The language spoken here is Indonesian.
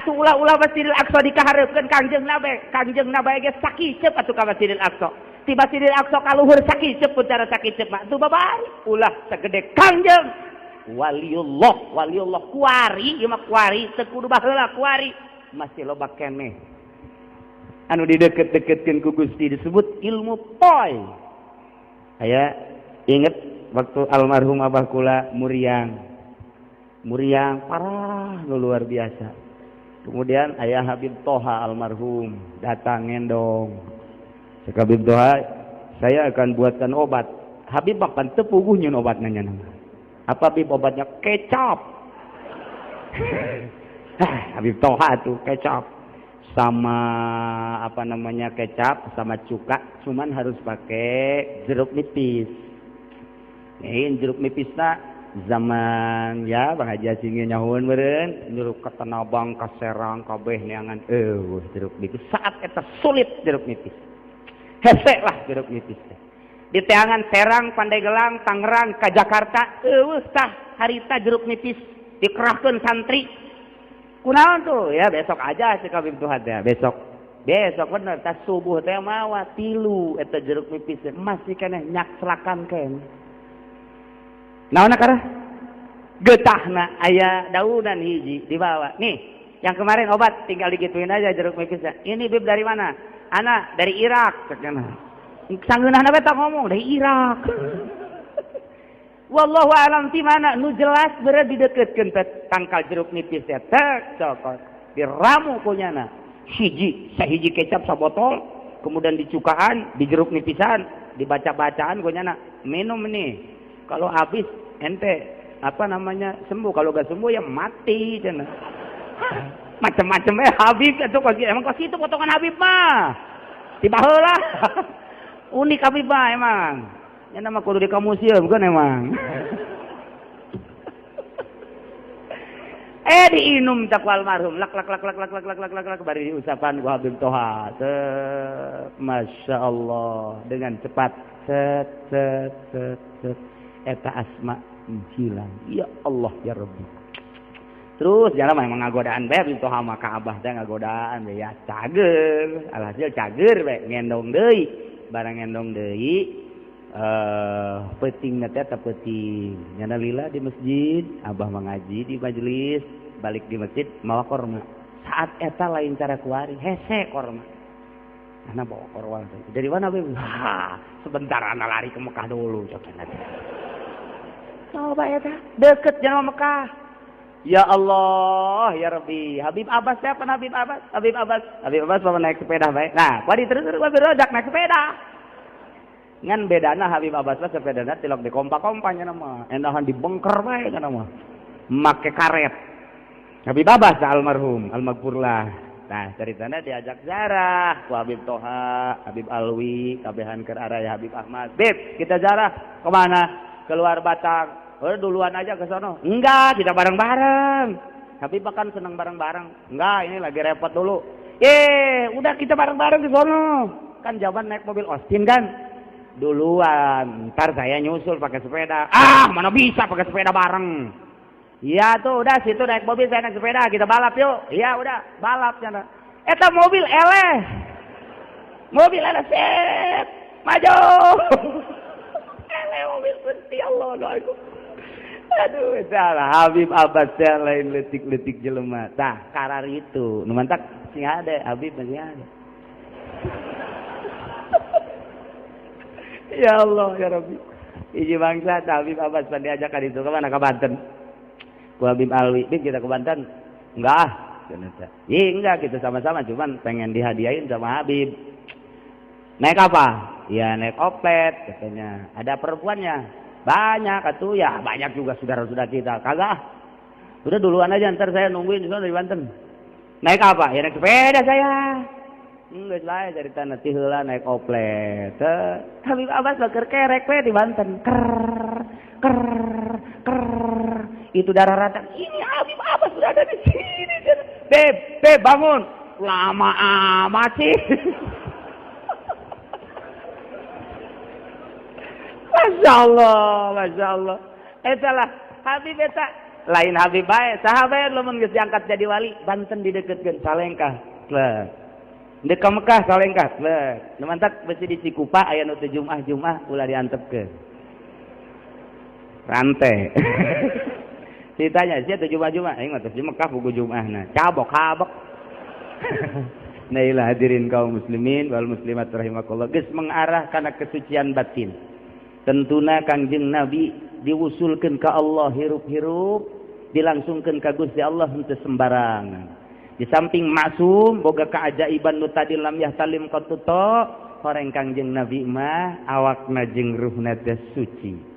atuh ulah-ulah Masjidil Aqsa dikahareukeun kangjengna bae ge sakicep atuh ka Masjidil Aqsa. Ti Masjidil Aqsa kaluhur sakicep pun cara sakicep mah tuh babari ulah sagede kangjeng waliullah kuari ieu mah kuari teu kudu baheula kuari masih loba keneh anu dideket-deketkeun ku Gusti disebut ilmu poi. Aya inget waktu almarhum abah kula Muriang parah luar biasa. Kemudian ayah Habib Toha almarhum datang ngendong. Cek Habib Toha, saya akan buatkan obat. Habib bahkan tepuguh nyeun obatna nya. Apa Habib obatnya? Kecap. Habib Toha tuh kecap sama apa namanya kecap sama cuka, cuman harus pakai jeruk nipis. Nih jeruk nipisna zaman ya Bang Haji Asing nyahun meureun nyuruh ka Tanah Abang ka Serang kabeh neangan jeruk nipis saat eta sulit jeruk nipis hese lah jeruk nipis teh di teangan Serang Pandeglang Tangerang ka Jakarta eueuh tah harita jeruk nipis dikerahkeun santri kunaon tuh ya besok aja cek Habib Tuhan teh besok bener tas subuh teh mawa 3 eta jeruk nipis masih keneh nyak selakan keneh. Naonna karah getahna aya daunan hiji dibawa nih yang kemarin obat tinggal digituin aja jeruk nipisnya ini Bib dari mana anak dari Irak cenah sanggeunahna beta ngomong dari Irak wallahu alam ti mana nu jelas beureuh dideketkeun tangkal jeruk nipis teh tek cokot diramu kunyana sahiji kecap sabotol kemudian dicukaan di jeruk nipisan dibaca-bacaan kunyana minum nih. Kalau habis ente apa namanya sembuh, kalau gak sembuh ya mati cenah. Macam-macam Habib itu emang kok situ potongan Habib mah. Tiba heula. Unik Habib mah emang. Ya nama kudu di museum kan emang. Diinum cak almarhum lak bari usapan ku Habib Toha. Masya Allah dengan cepat set eta asma hilang. Ya Allah ya Rabbi. Terus jalan memang ngagodaan bae Habib Toha mah ka abah teh ngagodaan bae ya cager. Alhasil cager bae ngendong deui. Barang ngendong deui peutingna teh teh peuting. Nyana lila di masjid, abah mengaji di majelis, balik di masjid mawa korma. Saat eta lain cara kuari hese korma. Ana bawa korma. Dari mana Beb? Sebentar ana lari ke Mekah dulu coba. Coba ya deket jangan Mekah. Ya Allah ya Rabbi. Habib Abbas siapa Habib Abbas? Habib Abbas mau naik sepeda baik. Nah, wadi terus berodak naik sepeda. Ngan bedana Habib Abbas lah sepedana tilok di kompak-kompaknya nama. Endahan dibengker bae kana mah. Make karet. Habib Abbas almarhum, almaghfurlah. Nah, ceritanya diajak zarah ku Habib Toha, Habib Alwi, kabehan keur araya Habib Ahmad. Bib, kita zarah ke mana? Keluar Batang. Duluan aja ke sono. Enggak, kita bareng-bareng. Habib kan senang bareng-bareng. Enggak, ini lagi repot dulu. Udah kita bareng-bareng ke sono. Kan jawaban naik mobil Austin kan. Duluan, ntar saya nyusul pakai sepeda. Mana bisa pakai sepeda bareng. Iya tuh, udah situ naik mobil, saya naik sepeda, kita balap yuk. Iya udah, balap sana. Eta mobil eleh. Mobil eleh set. Maju. Eleh mobil penti Allah doaku. Aduh, salah Habib Abbas yang lain letik-letik jelema. Tah, karar itu. Nu mantak sing ada, Habib masih ada. Ya Allah ya Rabbi. Iji bangsa Habib Abbas pan diajak ka ditu ka mana ka Banten. Ku Habib Alwi, "Bib kita ke Banten." "Enggak." Ternyata. Enggak kita sama-sama cuman pengen dihadiahin sama Habib. Naik apa? Ya naik oplet katanya. Ada perempuannya. Banyak atuh ya, banyak juga saudara-saudara kita. Kagak. Udah duluan aja ntar saya nungguin di sana di Banten. Naik apa? Ya naik sepeda saya. Geus lae dari tanah ti heula naik oplet. Habib Abbas bakeur kerek we di Banten. Itu darah rata. Ini Habib Abbas sudah ada di sini. Beb, bangun. Lama amat sih. Masya Allah. Etalah Habib eta lain Habib bae, sahabat lamun geus diangkat jadi wali, Banten dideketkeun Salengkah. Plek. Dek ka Mekah Salengkah. Plek. Nu mantak beusi di Cikupa aya nu teu Jumaah ulah diantepkeun. Rantai. Ditanya, sia teu Jumaah aing mah teh di Mekah buku Jumaahna. Cabok-cabok. Nailah hadirin kaum muslimin wal muslimat rahimakumullah, geus mengarah kana kesucian batin. Tentuna Kangjeng Nabi diusulkeun ka Allah hirup-hirup, dilangsungkeun ka Gusti Allah henteu sembarangan. Di samping maksum boga kaajaiban nu tadi lam yahtalim qatuto, horeng Kangjeng Nabi mah awakna jeung ruhna teh suci.